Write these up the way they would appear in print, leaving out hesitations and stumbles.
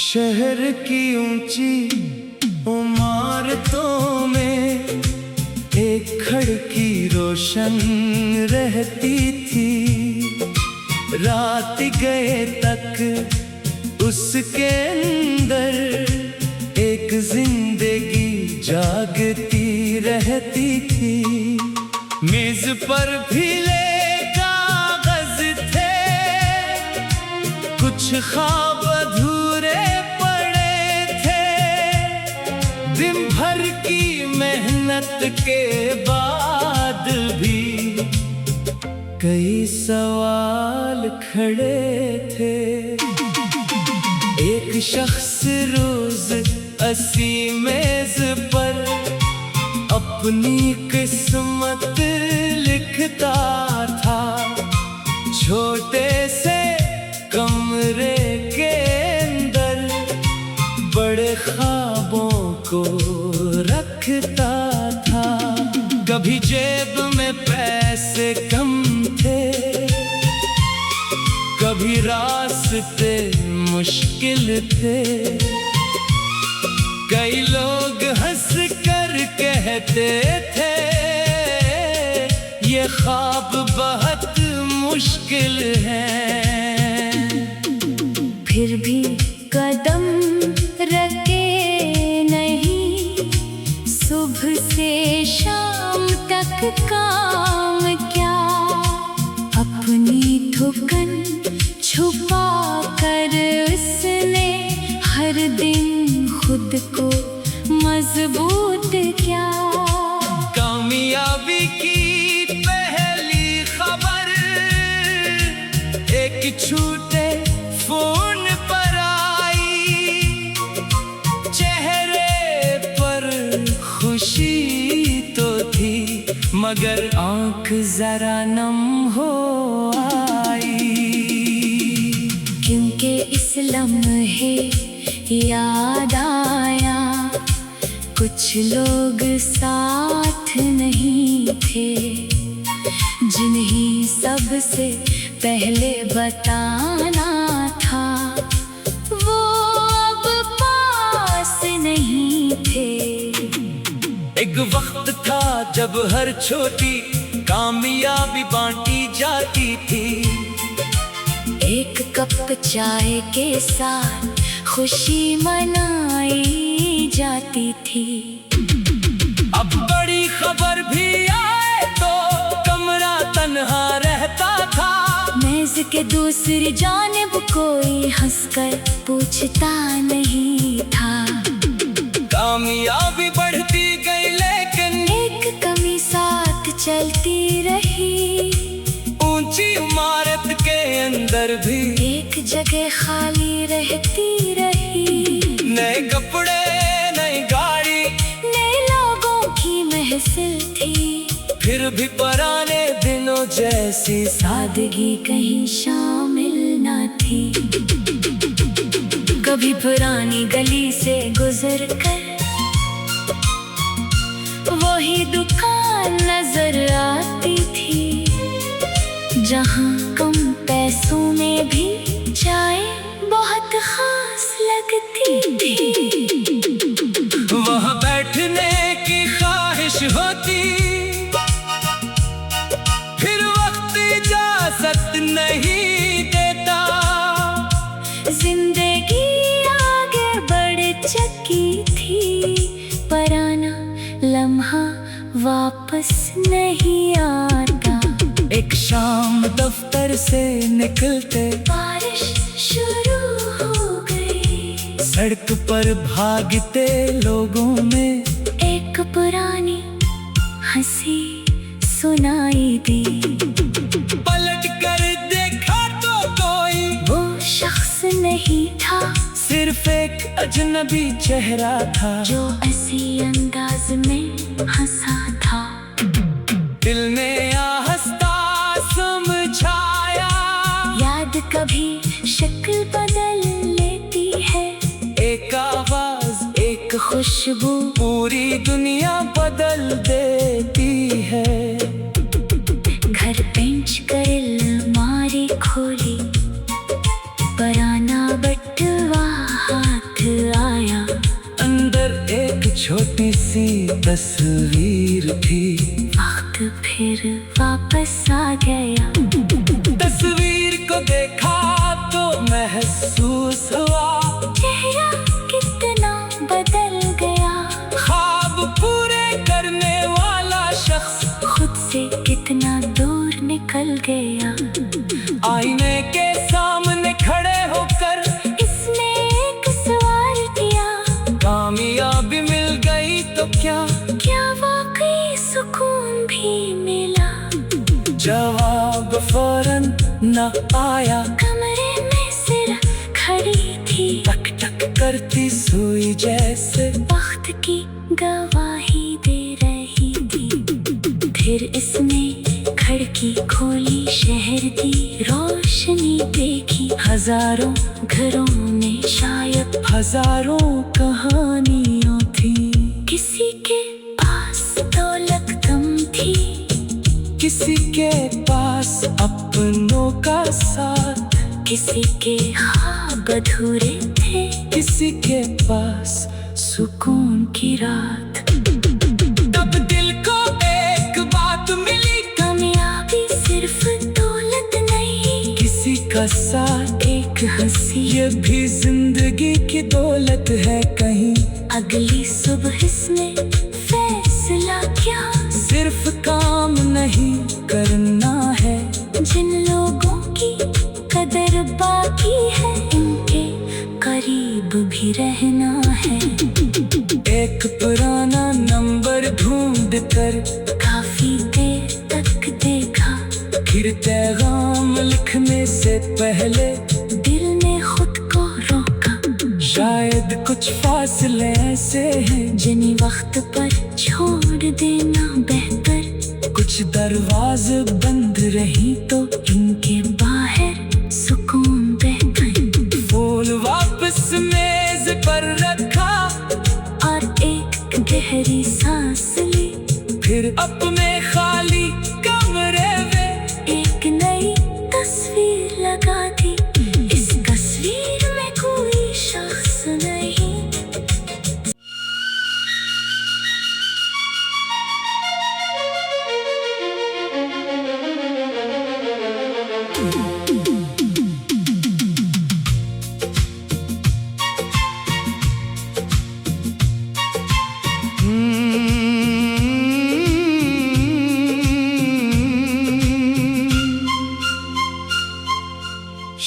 शहर की ऊंची इमारतों में एक खिड़की रोशन रहती थी। रात गए तक उसके अंदर एक जिंदगी जागती रहती थी। मेज पर भी कागज थे, कुछ ख्वाब अधूरे पड़े थे। दिन भर की मेहनत के बाद भी कई सवाल खड़े थे। एक शख्स रोज असी मेज पर अपनी किस्मत लिखता था। छोटे से कमरे के अंदर बड़े ख्वाबों को रखता था। कभी जेब में पैसे कम थे, कभी रास्ते मुश्किल थे। कई लोग हंस कर कहते थे ये ख्वाब बहुत मुश्किल है। फिर भी कदम रखे नहीं, सुबह से शाम तक काम क्या। अपनी थुकन छुपा कर उसने हर दिन खुद को मजबूत किया। कामयाबी की पहली खबर एक छूटे फोन पर आई। चेहरे पर खुशी तो थी, मगर आंख जरा नम हो आई। क्योंकि इस लम्हे याद आया कुछ लोग साथ नहीं थे, जिन्हें सबसे पहले बताना था। वो अब पास नहीं थे। एक वक्त था जब हर छोटी कामयाबी बांटी जाती थी। एक कप चाय के साथ खुशी मनाई जाती थी। अब बड़ी खबर भी आए तो कमरा तन्हा रहता था। मेज के दूसरी जानिब कोई हंसकर पूछता नहीं था। कामयाबी बढ़ती गई लेकिन एक कमी साथ चलती रही। ऊंची इमारत के अंदर भी एक जगह खाली रहती रही। नए कपड़े, नई गाड़ी, नए लोगों की महफिल थी। फिर भी पुराने दिनों जैसी सादगी कहीं शामिल न थी। कभी पुरानी गली से गुजर कर वही दुकान नजर आती थी, जहाँ कम पैसों में भी चाय बहुत खास लगती थी। वहाँ बैठने की ख्वाहिश होती, फिर वक्त इजाजत नहीं देता। जिंदगी आगे बढ़ चुकी थी, पुराना लम्हा वापस नहीं आता। एक शाम दफ्तर से निकलते बारिश शुरू हो गई। सड़क पर भागते लोगों में एक पुरानी हंसी सुनाई दी। पलट कर देखा तो कोई वो शख्स नहीं था, सिर्फ एक अजनबी चेहरा था जो ऐसी अंदाज में हंसा था। दिल ने हंसता समझाया, याद कभी शक्ल बदल लेती है। एक आवाज, एक खुशबू पूरी दुनिया बदल देती है। घर पेंच कर अलमारी खोली, पुराना बटुआ हाथ तस्वीर थी। वक्त फिर वापस आ गया। तस्वीर को देखा तो महसूस हुआ चेहरा कितना बदल गया। ख्वाब पूरे करने वाला शख्स खुद से कितना दूर निकल गया। आईने के सामने खड़े होकर इसने एक सवाल किया, कामयाबी मिल गई तो क्या? क्या वाकई सुकून भी मिला? जवाब फौरन न आया। कमरे में सिर खड़ी थी, टक टक करती सुई जैसे वक्त की गवाही दे रही थी। फिर इसने खिड़की खोली, शहर की रोशनी देखी। हजारों घरों में शायद हजारों कहानियां थी। किसी के पास दौलत कम थी, किसी के पास अपनों का साथ, किसी के ख्वाब अधूरे थे, किसी के पास सुकून की रात। तब दिल को एक बात मिली, कामयाबी सिर्फ दौलत नहीं, किसी का साथ एक हंसी ये भी जिंदगी की दौलत है कहीं। अगली सुबह इसने फैसला किया, सिर्फ काम नहीं करना है, जिन लोगों की कदर बाकी है इनके करीब भी रहना है। एक पुराना नंबर ढूंढ कर काफी देर तक देखा, फिर पैगाम लिखने से पहले दिल ने खुद को रोका। शायद कुछ फासले ऐसे हैं जिन्हें वक्त पर छोड़ देना बेहतर। कुछ दरवाजे बंद रही तो इनके बाहर सुकून बेहतर। फूल वापस मेज पर रखा और एक गहरी सांस ली, फिर अपने खाली कमरे में एक नई तस्वीर लगा दी। इस तस्वीर में कोई शख्स नहीं,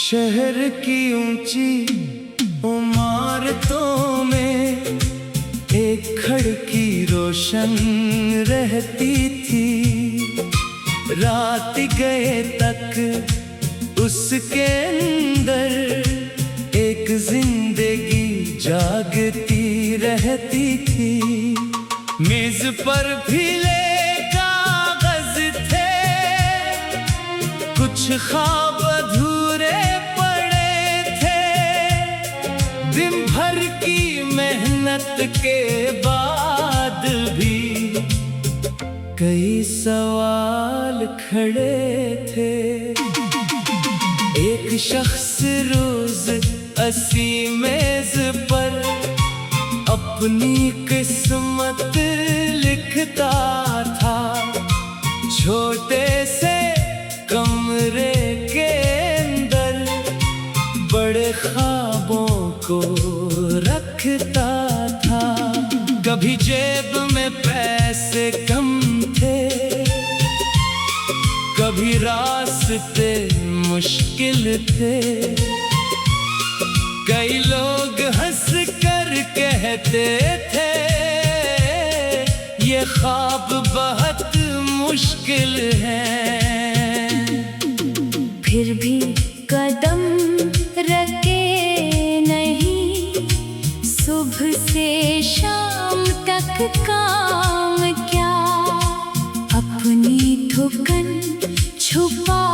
शहर की ऊंची इमारतों में एक खिड़की रोशन रहती थी। रात गए तक उसके अंदर एक जिंदगी जागती रहती थी। मेज पर भी कागज थे, कुछ ख्वाब अधूरे पड़े थे। दिन भर की मेहनत के बाद भी कई सवाल खड़े थे। एक शख्स रोज असी मेज पर अपनी किस्मत लिखता था। छोटे से कमरे के अंदर बड़े ख्वाबों को रखता था। कभी जेब में पैसे कम थे, कभी रास्ते मुश्किल थे। कई लोग हंस कर कहते थे ये ख्वाब बहुत मुश्किल है। फिर भी कदम रखे नहीं, सुबह से शाम तक काम क्या। अपनी थुकन छुपा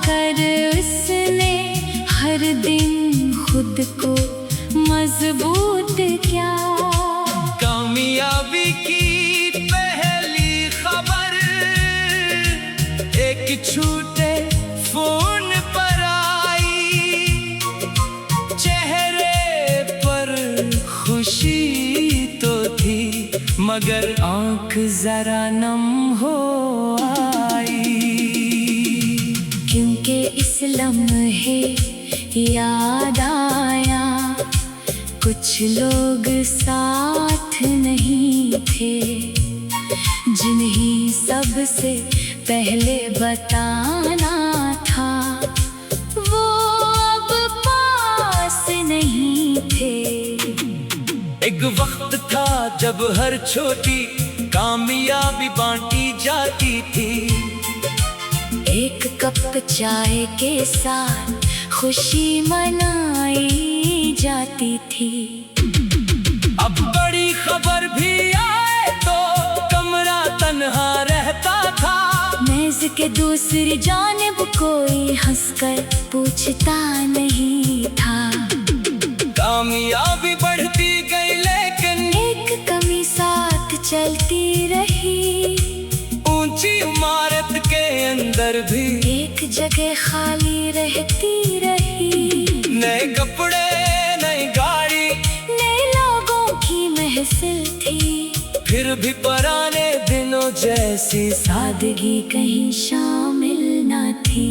कर उसने हर दिन खुद को मजबूत किया। कामयाबी की पहली खबर एक छूटे फोन पर आई। चेहरे पर खुशी तो थी मगर आँख जरा नम हो आई, क्योंकि इस लम्हे याद आया कुछ लोग साथ नहीं थे, जिन्हें सबसे पहले बताना था, वो अब पास नहीं थे। एक वक्त था जब हर छोटी कामयाबी बांटी जाती थी, एक कप चाय के साथ खुशी मनाई जाती थी। अब बड़ी खबर भी आए तो कमरा तन्हा रहता था, मेज के दूसरी जानिब कोई हंसकर पूछता नहीं था। कामयाबी बढ़ती गई लेकिन एक कमी साथ चलती रही, ऊंची इमारत के अंदर भी एक जगह खाली रहती रही। नए कपड़े, नई गाड़ी, नए लोगों की महफिल थी, फिर भी पुराने दिनों जैसी सादगी कहीं शामिल न थी।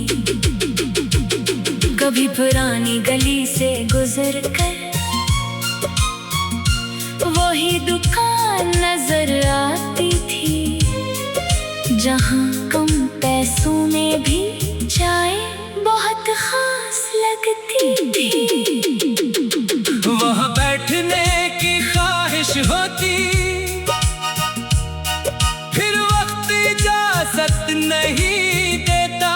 कभी पुरानी गली से गुजर कर वही दुकान नजर आती थी, जहाँ कम पैसों में भी चाय बहुत खास लगती थी। वहाँ बैठने की ख्वाहिश होती, फिर वक्त इजाजत नहीं देता।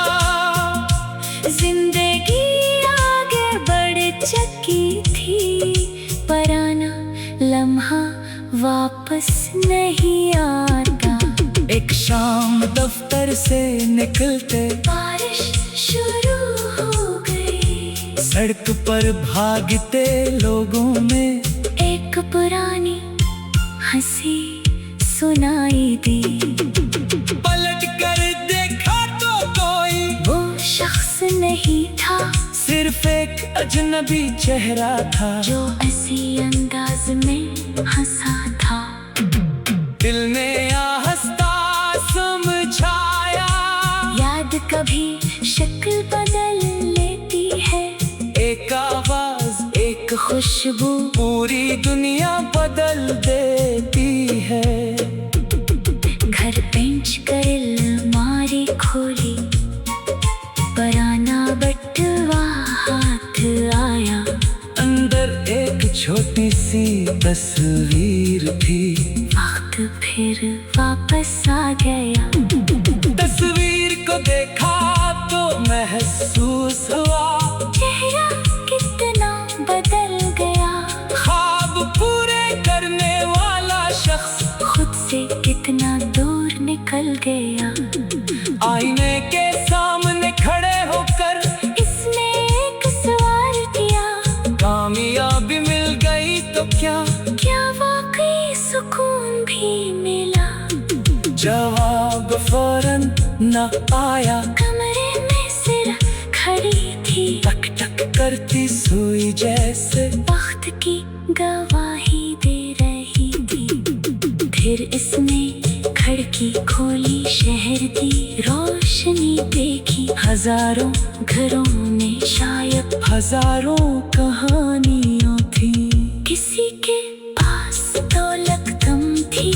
जिंदगी आगे बढ़ चुकी थी, पुराना लम्हा वापस नहीं आता। एक शाम दफ्तर से निकलते बारिश शुरू हो गई, सड़क पर भागते लोगों में एक पुरानी हंसी सुनाई दी। पलट कर देखा तो कोई वो शख्स नहीं था, सिर्फ एक अजनबी चेहरा था, जो ऐसी अंदाज में हंसा था। दिल ने आहिस्ता समझाया, याद कभी शक्ल बदल लेती है, एक आवाज, एक खुशबू पूरी दुनिया बदल देती है। घर पेंच कर अलमारी खोली, पुराना बटुआ हाथ आया, अंदर एक छोटी सी तस्वीर थी। वक्त फिर वापस आ गया, तस्वीर को देखा तो महसूस हुआ, चेहरा कितना बदल गया, ख्वाब पूरे करने वाला शख्स खुद से कितना दूर निकल गया। आईने के सामने खड़े होकर इसने एक सवाल किया, कामयाबी मिल गई तो क्या? क्या वाकई सुकून भी मिला? जवाब फौरन न आया, कमरे में सिर खड़ी थी, टक टक करती सुई जैसे वक्त की गवाही दे रही थी। फिर इसने खिड़की खोली, शहर की रोशनी देखी, हजारों घरों में शायद हजारों कहानियां थी। किसी के पास दौलत कम थी,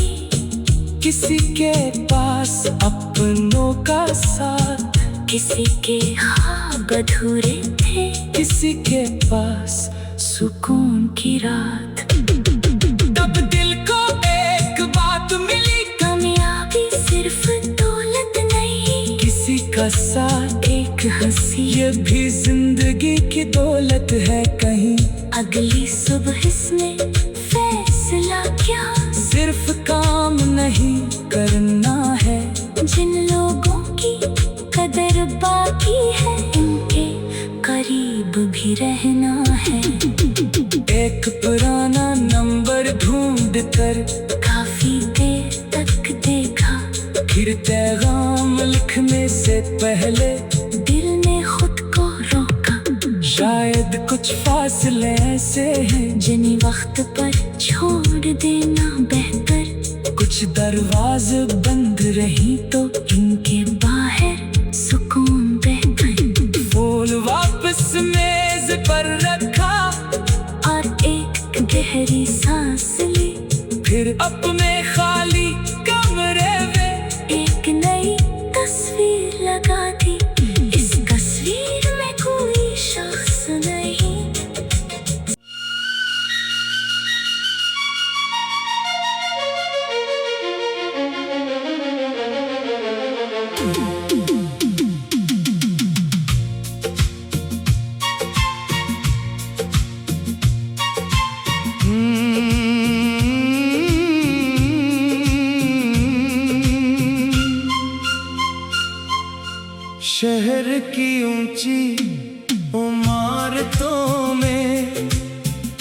किसी के पास अपनों का साथ, किसी के ख्वाब अधूरे थे, किसी के पास सुकून की रात। तब दिल को एक बात मिली, कामयाबी सिर्फ दौलत नहीं, किसी का साथ, एक हंसी, ये भी जिंदगी की दौलत है कहीं। अगली सुबह इसने फैसला किया, सिर्फ काम नहीं करना है, जिन लोगों की कदर बाकी है, उनके करीब भी रहना है। एक पुराना नंबर ढूंढ कर काफी देर तक देखा, फिर पैगाम लिखने से पहले दिल ने खुद को रोका, शायद कुछ फासले ऐसे हैं जिन्हें वक्त पर छोड़ देना बेहतर। कुछ दरवाजे बंद रही तो इनके बाहर सुकून बैठा। फूल वापस मेज पर रखा और एक गहरी सांस ली। फिर अपने खाली कमरे में एक नई तस्वीर लगा दी। इस तस्वीर में कोई शख्स नहीं। शहर की ऊंची इमारतों में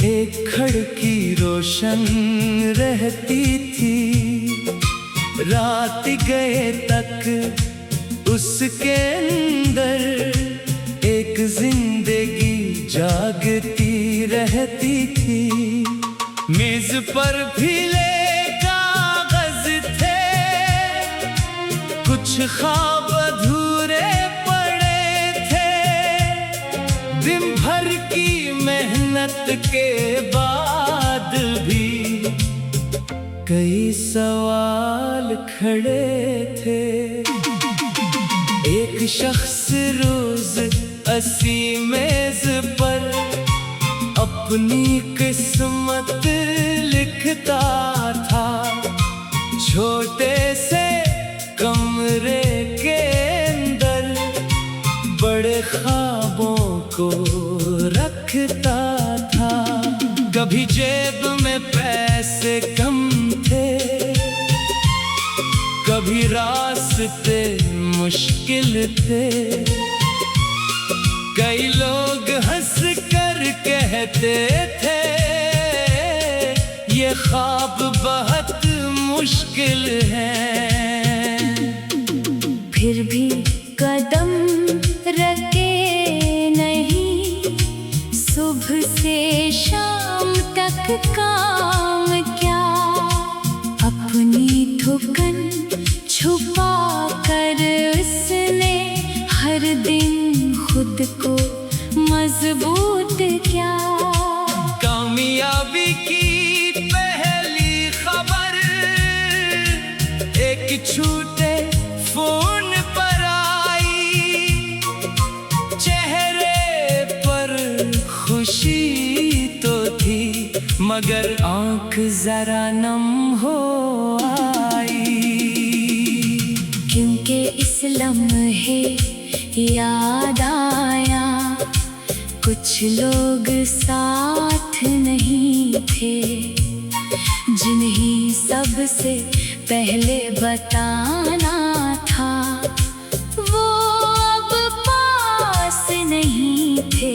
एक खिड़की रोशन रहती थी। रात गए तक उसके अंदर एक जिंदगी जागती रहती थी। मेज पर भीले कागज थे, कुछ ख्वाब अधूरे पड़े थे। दिन भर की मेहनत के बाद भी कई सवाल खड़े थे। एक शख्स रोज असी मेज पर अपनी किस्मत लिखता था। छोटे से कमरे के अंदर बड़े ख्वाबों को रखता था। कभी जेब में पैसे कम थे, कभी रास्ते मुश्किल थे। कई लोग हंस कर कहते थे ये ख्वाब बहुत मुश्किल है। फिर भी कदम रखे नहीं। सुबह से शाम तक काम क्या, अपनी थुकन छुपा कर उसने हर दिन खुद को मजबूत किया। कामयाबी की पहली खबर एक छूटे फोन पर आई। चेहरे पर खुशी तो थी मगर आंख जरा नम हो आई। क्योंकि इस लम्हे याद आया कुछ लोग साथ नहीं थे, जिन्हें सबसे पहले बताना था। वो अब पास नहीं थे।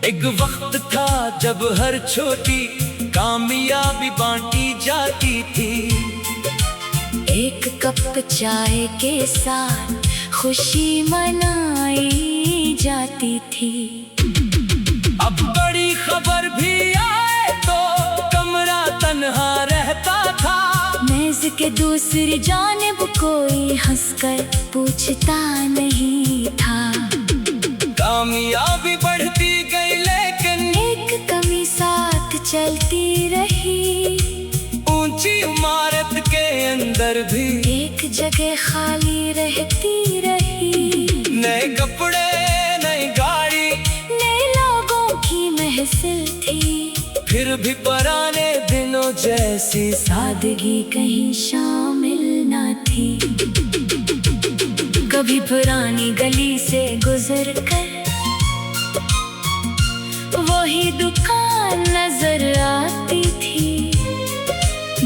एक वक्त था जब हर छोटी कामयाबी बांटी जाती थी। एक कप चाय के साथ खुशी मनाई जाती थी। अब बड़ी खबर भी आए तो कमरा तन्हा रहता था। मेज के दूसरी जानिब कोई हंसकर पूछता नहीं था। कामयाबी बढ़ती गई लेकिन एक कमी साथ चलती रही। ऊंची इमारत के अंदर भी एक जगह खाली रहती रही। नए कपड़े, नई गाड़ी, नए लोगों की महफिल थी। फिर भी पुराने दिनों जैसी सादगी कहीं शामिल न थी। कभी पुरानी गली से गुजर कर वही दुकान नजर आती थी,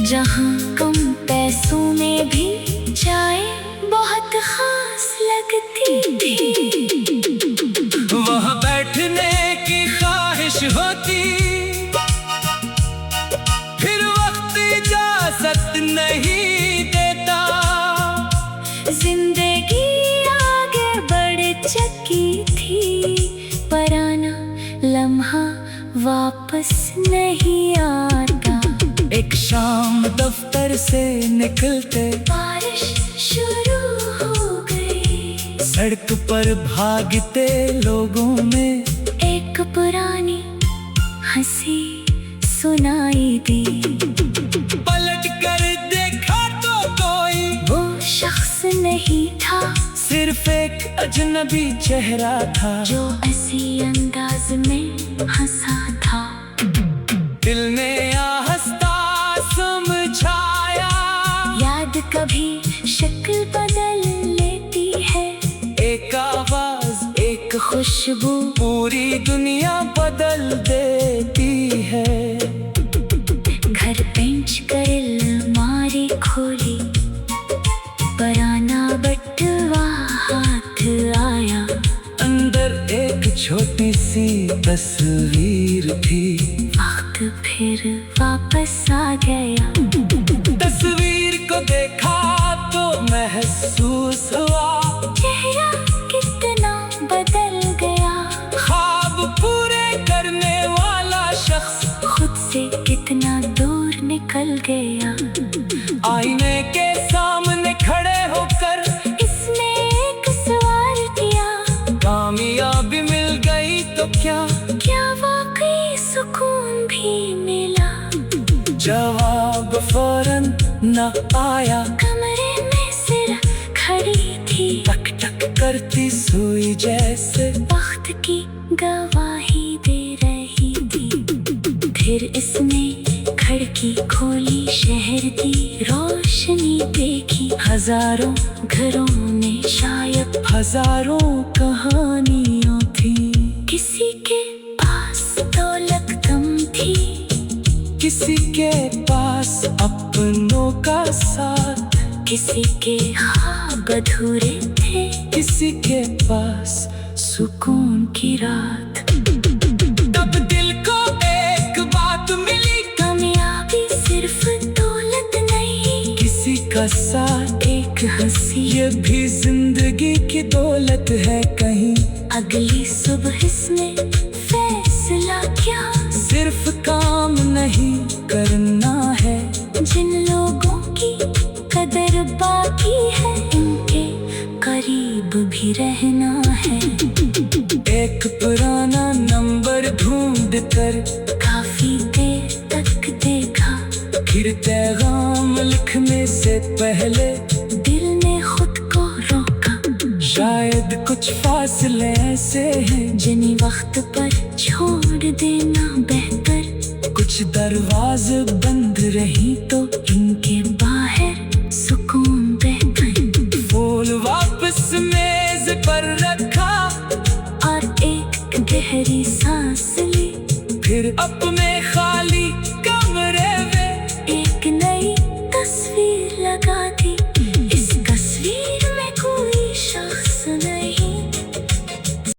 जहाँ कम पैसों में भी चाय बहुत खास लगती थी। वहाँ बैठने की ख्वाहिश होती, फिर वक्त इजाजत नहीं देता। जिंदगी आगे बढ़ चुकी थी, पुराना लम्हा वापस नहीं आता। एक शाम दफ्तर से निकलते बारिश शुरू हो गई। सड़क पर भागते लोगों में एक पुरानी हंसी सुनाई दी। पलट कर देखा तो कोई वो शख्स नहीं था, सिर्फ एक अजनबी चेहरा था जो ऐसी अंदाज में हंसा था। दिल ने आहिस्ता समझाया, याद कभी शक्ल बदल लेती है। एक आवाज एक खुशबू पूरी दुनिया बदल देती है। घर पेंच कर अलमारी खोली, पुराना बटुआ हाथ आया। अंदर एक छोटी सी तस्वीर थी। वक्त फिर वापस आ गया। तस्वीर को देखा तो महसूस हुआ चेहरा कितना बदल गया। ख्वाब पूरे करने वाला शख्स खुद से कितना दूर निकल गया। आईने के सामने खड़े होकर इसने एक सवाल किया, कामयाबी मिल गई तो क्या? क्या वाकई सुकून भी मिला? जवाब फौरन न आया। कमरे में सिर खड़ी थी, टक टक करती सुई जैसे वक्त की गवाही दे रही थी। फिर इसने खिड़की खोली, शहर की रोशनी देखी। हजारों घरों में शायद हजारों कहानियां थी। किसी के पास दौलत कम थी, किसी के पास अपनों का साथ, किसी के ख्वाब अधूरे थे, किसी के पास सुकून की रात। तब दिल को एक बात मिली, कामयाबी सिर्फ दौलत नहीं, किसी का साथ एक हंसी। ये भी जिंदगी की दौलत है कहीं। अगली सुबह इसने फैसला किया, सिर्फ काम नहीं करना है। जिन लोगों की कदर बाकी है, उनके करीब भी रहना है। एक पुराना नंबर ढूंढ कर काफी देर तक देखा, फिर पैगाम लिखने से पहले दिल ने खुद को रोका। शायद कुछ फासले ऐसे हैं जिन्हें वक्त पर छोड़ देना बेहतर। कुछ दरवाजे बंद रही तो इनके बाहर सुकून बेहतर। फूल वापस मेज पर रखा, और एक गहरी सांस ली, फिर अपने